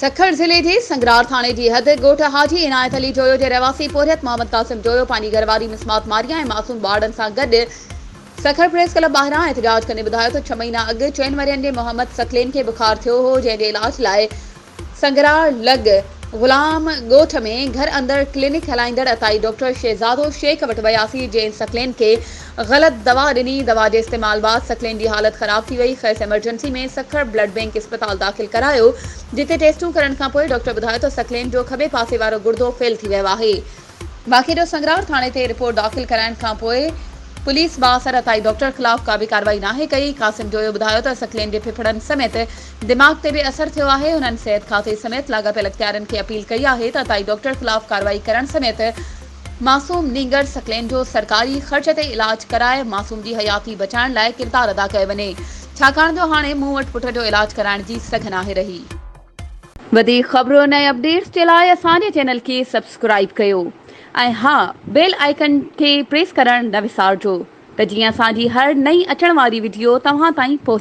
सखर ज़िले जे संगरार थाणे जी हद ॻोठ हाजी इनायत अली जोयो जे रहवासी पोरियत मोहम्मद कासिम जोयो पंहिंजी घरवारी मिसमात मारिया ऐं मासूम ॿारनि सां गॾु सखर प्रेस क्लब ॿाहिरां एहतिजाज कंदे ॿुधायो त 6 महीना अॻु 4 वरियनि जे मोहम्मद सकलेन खे बुखार थियो हो, जंहिं जे इलाज लाइ संगरार लॻ ग़ुलाम ॻोठ में घर अंदर क्लिनिक हलाईंदड़ अताई डॉक्टर शहजादो शेख वटि वियासीं, जंहिं सकलेन खे ग़लति दवा ॾिनी। दवा जे इस्तेमाल बाद सकलेन जी हालत ख़राब थी वई। खेसि एमरजेंसी में सखर ब्लड बैंक अस्पताल दाख़िल करायो, जिते टेस्टूं करण खां पोइ डॉक्टर ॿुधायो त सकलेन जो खॿे पासे वारो गुर्दो फेल थी वियो आहे। बाक़ी संगरार थाणे ते रिपोर्ट दाख़िल कराइण खां पोइ पुलिस बासर अताई डॉक्टर ख़िलाफ़ का बि कार्रवाई नाहे कई। कासिम जोयो ॿुधायो त सकलेन जे फिफड़नि समेत दिमाग़ ते बि असर थियो आहे। उन्हनि सिहत खाते समेत लाॻापियल इख्तियारनि खे अपील कई आहे त अताई डॉक्टर ख़िलाफ़ कार्रवाई करण समेत मासूम नींगर सकलेन जो सरकारी ख़र्च ते इलाज कराए मासूम जी हयाती बचाइण लाइ किरदार अदा कयो वञे, छाकाणि जो हाणे मूं वटि पुट जो इलाज कराइण जी सघ नाहे रही। वधीक ख़बरुनि ऐं अपडेट्स जे लाइ असांजे चैनल खे सब्सक्राइब कयो ऐं हा, बेल आइकन खे प्रेस करणु न विसारिजो त जीअं असांजी हर नई अचण वारी वीडियो तव्हां ताईं पहुचे।